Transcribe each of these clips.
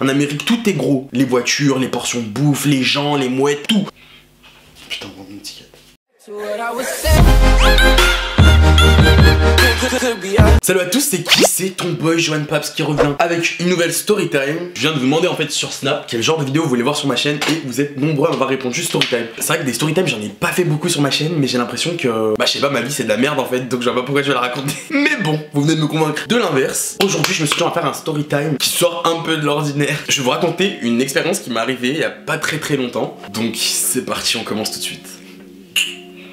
En Amérique, tout est gros. Les voitures, les portions de bouffe, les gens, les mouettes, tout. Putain, prends une ticket. Salut à tous, c'est qui? C'est ton boy Johan Paps qui revient avec une nouvelle story time. Je viens de vous demander en fait sur Snap quel genre de vidéo vous voulez voir sur ma chaîne et vous êtes nombreux à m'avoir répondu juste story time. C'est vrai que des story time j'en ai pas fait beaucoup sur ma chaîne, mais j'ai l'impression que je sais pas, ma vie c'est de la merde en fait, donc je vois pas pourquoi je vais la raconter. Mais bon, vous venez de me convaincre de l'inverse. Aujourd'hui je me suis dit on va faire un story time qui sort un peu de l'ordinaire. Je vais vous raconter une expérience qui m'est arrivée il y a pas très longtemps. Donc c'est parti, on commence tout de suite.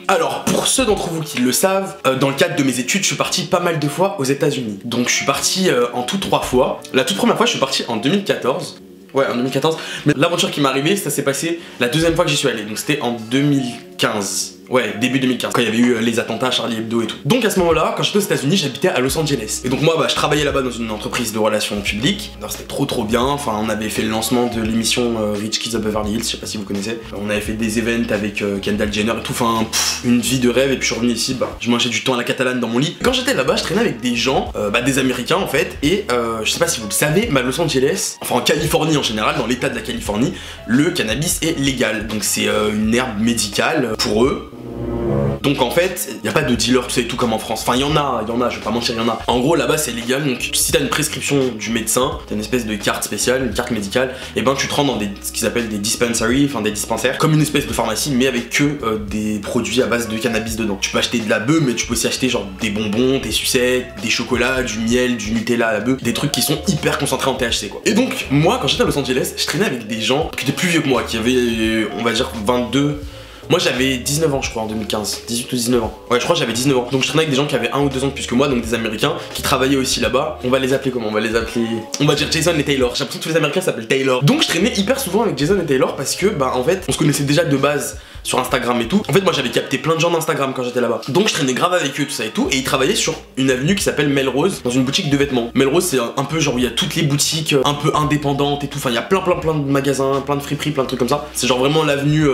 Alors, pour ceux d'entre vous qui le savent, dans le cadre de mes études, je suis parti pas mal de fois aux États-Unis. Donc, je suis parti en tout 3 fois. La toute première fois, je suis parti en 2014. Ouais, en 2014. Mais l'aventure qui m'est arrivée, ça s'est passé la deuxième fois que j'y suis allé. Donc, c'était en 2015. Ouais, début 2015, quand il y avait eu les attentats à Charlie Hebdo et tout. Donc à ce moment-là, quand j'étais aux États-Unis, j'habitais à Los Angeles. Et donc moi, je travaillais là-bas dans une entreprise de relations publiques. C'était trop bien. Enfin, on avait fait le lancement de l'émission Rich Kids of Beverly Hills, je sais pas si vous connaissez. On avait fait des events avec Kendall Jenner et tout. Enfin, une vie de rêve. Et puis je suis revenu ici, je mangeais du thon à la catalane dans mon lit. Quand j'étais là-bas, je traînais avec des gens, des Américains en fait. Et je sais pas si vous le savez, mais à Los Angeles, enfin en Californie en général, dans l'état de la Californie, le cannabis est légal. Donc c'est une herbe médicale pour eux. Donc en fait, il n'y a pas de dealer, tu sais, tout comme en France. Enfin, il y en a, je vais pas mentir, il y en a. En gros, là-bas, c'est légal, donc si t'as une prescription du médecin, t'as une espèce de carte spéciale, une carte médicale, et ben tu te rends dans ce qu'ils appellent des dispensaries, enfin des dispensaires, comme une espèce de pharmacie, mais avec que des produits à base de cannabis dedans. Tu peux acheter de la bœuf, mais tu peux aussi acheter genre des bonbons, des sucettes, des chocolats, du miel, du Nutella à la bœuf, des trucs qui sont hyper concentrés en THC quoi. Et donc, moi, quand j'étais à Los Angeles, je traînais avec des gens qui étaient plus vieux que moi, qui avaient, on va dire, 22... Moi j'avais 19 ans je crois en 2015, 18 ou 19 ans. Ouais je crois que j'avais 19 ans. Donc je traînais avec des gens qui avaient 1 ou 2 ans de plus que moi, donc des Américains qui travaillaient aussi là-bas. On va les appeler comment? On va les appeler... On va dire Jason et Taylor. J'ai l'impression que tous les Américains s'appellent Taylor. Donc je traînais hyper souvent avec Jason et Taylor parce que en fait on se connaissait déjà de base sur Instagram et tout. En fait moi j'avais capté plein de gens d'Instagram quand j'étais là-bas. Donc je traînais grave avec eux tout ça et tout. Et ils travaillaient sur une avenue qui s'appelle Melrose, dans une boutique de vêtements. Melrose c'est un peu genre où il y a toutes les boutiques un peu indépendantes et tout. Enfin il y a plein de magasins, plein de friperies, plein de trucs comme ça. C'est genre vraiment l'avenue...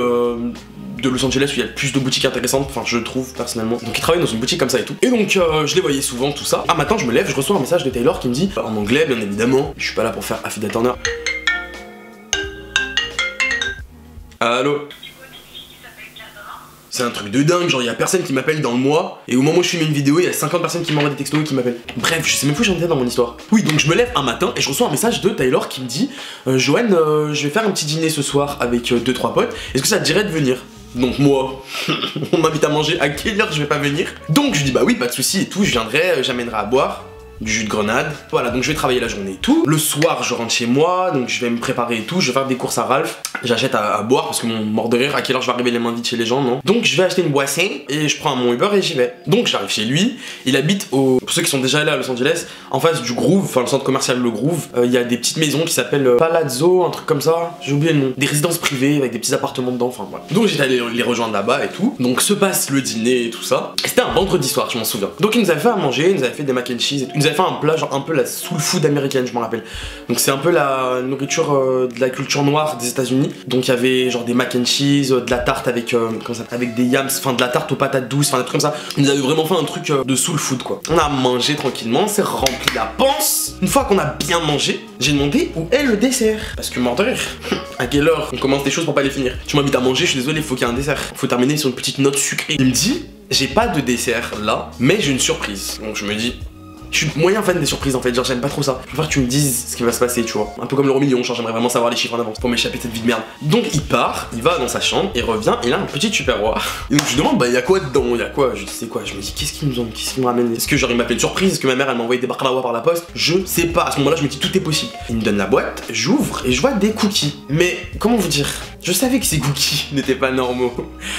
de Los Angeles où il y a le plus de boutiques intéressantes, enfin je trouve personnellement. Donc ils travaillent dans une boutique comme ça et tout. Et donc je les voyais souvent tout ça. Un matin je me lève, je reçois un message de Taylor qui me dit, en anglais bien évidemment, je suis pas là pour faire Affida Turner. Allô? C'est un truc de dingue, genre il y a personne qui m'appelle dans le mois, et au moment où je filme une vidéo, il y a 50 personnes qui m'envoient des textos et qui m'appellent. Bref, je sais même plus où j'en étais dans mon histoire. Oui, donc je me lève un matin et je reçois un message de Taylor qui me dit Johan, je vais faire un petit dîner ce soir avec 2-3 potes, est-ce que ça te dirait de venir? Donc moi, on m'invite à manger, à quelle heure je vais pas venir? Donc je dis bah oui, pas de soucis et tout, je viendrai, j'amènerai à boire du jus de grenade. Voilà, donc je vais travailler la journée et tout. Le soir, je rentre chez moi, donc je vais me préparer et tout. Je vais faire des courses à Ralph. J'achète à boire parce que mon mort de rire, à quelle heure je vais arriver les mains vides chez les gens, non? Donc je vais acheter une boisson et je prends mon Uber et j'y vais. Donc j'arrive chez lui. Il habite pour ceux qui sont déjà allés à Los Angeles, en face du Groove, enfin le centre commercial Le Groove, il y a des petites maisons qui s'appellent Palazzo, un truc comme ça. J'ai oublié le nom. Des résidences privées avec des petits appartements dedans, enfin voilà. Donc j'étais allé les rejoindre là-bas et tout. Donc se passe le dîner et tout ça. Et c'était un vendredi soir, je m'en souviens. Donc ils nous avaient fait à manger, ils nous avaient fait des mac and cheese et tout. Ils nous avaient fait un plat genre un peu la soul food américaine, je m'en rappelle. Donc c'est un peu la nourriture de la culture noire des États-Unis. Donc il y avait genre des mac and cheese, de la tarte avec avec des yams, enfin de la tarte aux patates douces, enfin des trucs comme ça. Ils nous avaient vraiment fait un truc de soul food quoi. On a mangé tranquillement, c'est rempli la panse. Une fois qu'on a bien mangé, j'ai demandé où est le dessert. Parce que mort de rire, à quelle heure on commence des choses pour pas les finir? Tu m'invites à manger, je suis désolé, faut qu'il y ait un dessert. Faut terminer sur une petite note sucrée. Il me dit, j'ai pas de dessert là, mais j'ai une surprise. Donc je me dis, je suis moyen fan des surprises en fait, genre j'aime pas trop ça. Je préfère que tu me dises ce qui va se passer, tu vois. Un peu comme l'euro million, genre j'aimerais vraiment savoir les chiffres en avance pour m'échapper de cette vie de merde. Donc il part, il va dans sa chambre, il revient, et il a un petit tupperware. Et donc je lui demande, y'a quoi dedans? Y'a quoi? Je sais quoi? Je me dis, qu'est-ce qu'ils me ramène? Est-ce que genre il m'a fait une surprise? Est-ce que ma mère elle m'a envoyé des baklava par la poste? Je sais pas. À ce moment-là, je me dis, tout est possible. Il me donne la boîte, j'ouvre et je vois des cookies. Mais comment vous dire? Je savais que ces cookies n'étaient pas normaux.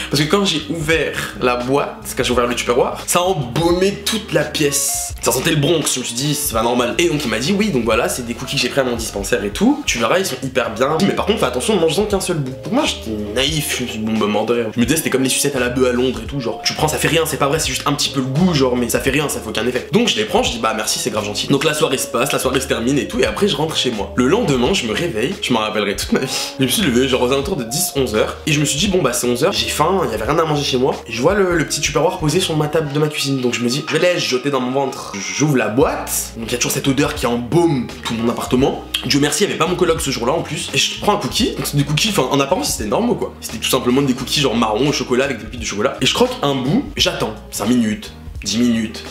Parce que quand j'ai ouvert la boîte, quand j'ai ouvert le tupperware, ça a embaumé toute la pièce. Ça sentait le Bronx, je me suis dit, c'est pas normal. Et donc il m'a dit, oui, donc voilà, c'est des cookies que j'ai pris à mon dispensaire et tout. Tu verras, ils sont hyper bien. Mais par contre, fais attention, ne mange-en qu'un seul bout. Pour moi, j'étais naïf, je me suis dit, bon, bah, mort de rire. Je me disais, c'était comme les sucettes à la bœuf à Londres et tout, genre, tu prends, ça fait rien, c'est pas vrai, c'est juste un petit peu le goût, genre, mais ça fait rien, ça fait aucun effet. Donc je les prends, je dis, bah merci, c'est grave gentil. Donc la soirée se passe, la soirée se termine et tout, et après je rentre chez moi. Le lendemain, je me réveille, je m'en rappellerai toute ma vie. Je me suis levé, genre aux alentours alentours de 10-11 h et je me suis dit bon bah c'est 11 h, j'ai faim, il y avait rien à manger chez moi et je vois le petit Tupperware posé sur ma table de ma cuisine, donc je me dis je vais les jeter dans mon ventre. J'ouvre la boîte, donc il y a toujours cette odeur qui embaume tout mon appartement. Dieu merci, il n'y avait pas mon coloc ce jour-là en plus, et je prends un cookie, donc c'est des cookies, enfin en apparence c'était normal quoi, c'était tout simplement des cookies genre marron au chocolat avec des pépites de chocolat, et je croque un bout, j'attends 5 minutes, 10 minutes,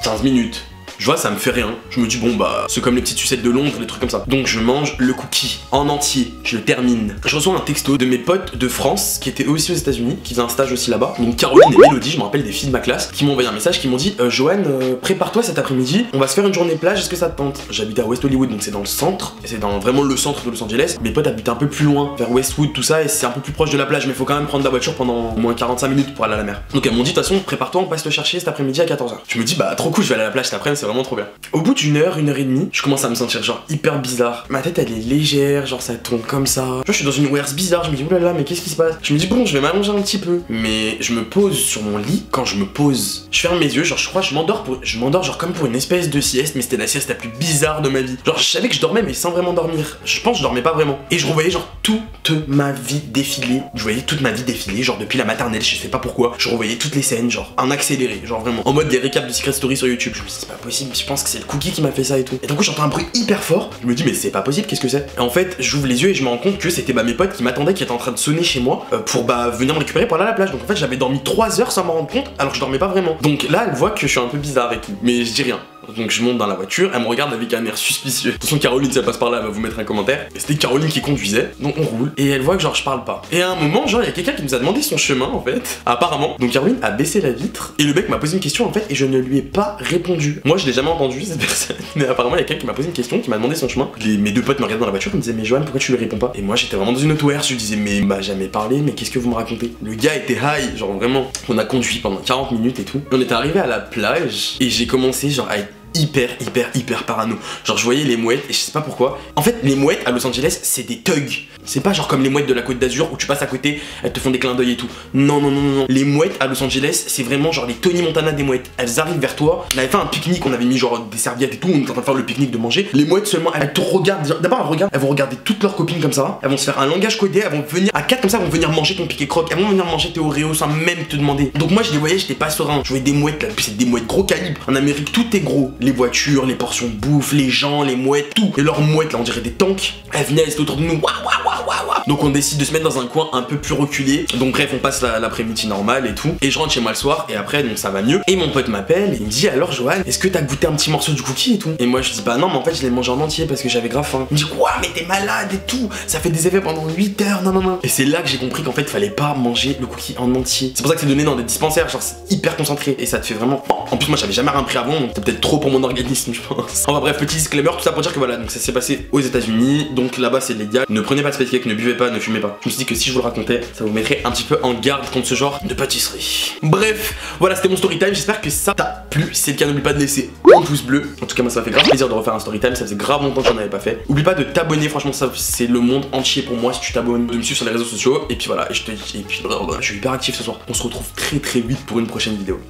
15 minutes. Je vois, ça me fait rien. Je me dis, bon bah, c'est comme les petites sucettes de Londres, des trucs comme ça. Donc je mange le cookie en entier, je le termine. Je reçois un texto de mes potes de France, qui étaient eux aussi aux États-Unis, qui faisaient un stage aussi là-bas. Donc Caroline et Mélodie, je me rappelle des filles de ma classe, qui m'ont envoyé un message, qui m'ont dit, Johan, prépare-toi cet après-midi, on va se faire une journée plage, est-ce que ça te tente? J'habite à West Hollywood, donc c'est dans le centre, et c'est dans vraiment le centre de Los Angeles. Mes potes habitent un peu plus loin, vers Westwood, tout ça, et c'est un peu plus proche de la plage, mais faut quand même prendre la voiture pendant au moins 45 minutes pour aller à la mer. Donc elles m'ont dit, de toute façon, prépare-toi, on passe te chercher cet après-midi à 14 h. Je me dis, bah trop cool, je vais aller à la plage cet après-midi, c'est vraiment trop bien. Au bout d'une heure et demie, je commence à me sentir genre hyper bizarre. Ma tête elle est légère, genre ça tourne comme ça. Genre, je suis dans une warehouse bizarre, je me dis oulala mais qu'est-ce qui se passe? Je me dis bon je vais m'allonger un petit peu. Mais je me pose sur mon lit, quand je me pose, je ferme mes yeux, genre je crois je m'endors genre comme pour une espèce de sieste, mais c'était la sieste la plus bizarre de ma vie. Genre je savais que je dormais mais sans vraiment dormir. Je pense que je dormais pas vraiment. Et je revoyais genre toute ma vie défiler. Je voyais toute ma vie défiler, genre depuis la maternelle, je sais pas pourquoi. Je revoyais toutes les scènes, genre en accéléré, genre vraiment. En mode des récaps de Secret Story sur YouTube. Je me dis c'est pas possible, je pense que c'est le cookie qui m'a fait ça et tout. Et du coup j'entends un bruit hyper fort, je me dis mais c'est pas possible, qu'est-ce que c'est? Et en fait j'ouvre les yeux et je me rends compte que c'était mes potes qui m'attendaient, qui étaient en train de sonner chez moi pour venir me récupérer pour aller à la plage. Donc en fait j'avais dormi 3 heures sans m'en rendre compte alors que je dormais pas vraiment. Donc là elle voit que je suis un peu bizarre et tout, mais je dis rien. Donc je monte dans la voiture, elle me regarde avec un air suspicieux. De toute façon Caroline si elle passe par là elle va vous mettre un commentaire. Et c'était Caroline qui conduisait, donc on roule. Et elle voit que genre je parle pas. Et à un moment genre il y a quelqu'un qui nous a demandé son chemin en fait, apparemment. Donc Caroline a baissé la vitre et le mec m'a posé une question en fait et je ne lui ai pas répondu. Moi je l'ai jamais entendu cette personne, mais apparemment il y a quelqu'un qui m'a posé une question, qui m'a demandé son chemin. Mes deux potes me regardaient dans la voiture, ils me disaient mais Johan pourquoi tu lui réponds pas? Et moi j'étais vraiment dans une auto air, je lui disais mais il m'a jamais parlé, mais qu'est-ce que vous me racontez? Le gars était high, genre vraiment. On a conduit pendant 40 minutes et tout. Et on était arrivé à la plage et j'ai commencé genre à être hyper parano. Genre je voyais les mouettes et je sais pas pourquoi. En fait les mouettes à Los Angeles c'est des thugs. C'est pas genre comme les mouettes de la Côte d'Azur où tu passes à côté, elles te font des clins d'œil et tout. Non. Les mouettes à Los Angeles c'est vraiment genre les Tony Montana des mouettes. Elles arrivent vers toi. On avait fait un pique-nique, on avait mis genre des serviettes et tout, on était en train de faire le pique-nique de manger. Les mouettes seulement elles te regardent. D'abord elles vont regarder toutes leurs copines comme ça. Elles vont se faire un langage codé, elles vont venir à 4 comme ça, elles vont venir manger ton piqué croque. Elles vont venir manger tes Oreos sans même te demander. Donc moi je les voyais, j'étais pas serein. Je voyais des mouettes là, puis c'est des mouettes gros calibre. En Amérique tout est gros. Les voitures, les portions de bouffe, les gens, les mouettes, tout. Et leurs mouettes là on dirait des tanks. Elles venaient, elles étaient autour de nous. Donc on décide de se mettre dans un coin un peu plus reculé. Donc bref on passe l'après-midi normal et tout. Et je rentre chez moi le soir et après donc ça va mieux. Et mon pote m'appelle et il me dit alors Johan est-ce que t'as goûté un petit morceau du cookie et tout? Et moi je dis bah non mais en fait je l'ai mangé en entier parce que j'avais grave faim. Il me dit quoi mais t'es malade et tout, ça fait des effets pendant 8 heures, non. Et c'est là que j'ai compris qu'en fait il fallait pas manger le cookie en entier. C'est pour ça que c'est donné dans des dispensaires, genre c'est hyper concentré et ça te fait vraiment. En plus moi j'avais jamais rien pris avant, donc c'était peut-être trop pour mon organisme je pense. Enfin bref petit disclaimer, tout ça pour dire que voilà donc ça s'est passé aux États-Unis, donc là-bas c'est légal. Ne prenez pas de space cake, ne buvez pas, ne fumez pas. Je me suis dit que si je vous le racontais, ça vous mettrait un petit peu en garde contre ce genre de pâtisserie. Bref, voilà c'était mon story time, j'espère que ça t'a plu. Si c'est le cas, n'oublie pas de laisser un pouce bleu. En tout cas moi ça m'a fait grave plaisir de refaire un story time, ça faisait grave longtemps que j'en avais pas fait. Oublie pas de t'abonner, franchement ça c'est le monde entier pour moi si tu t'abonnes, de me suivre sur les réseaux sociaux. Et puis voilà, je suis hyper actif ce soir. On se retrouve très vite pour une prochaine vidéo.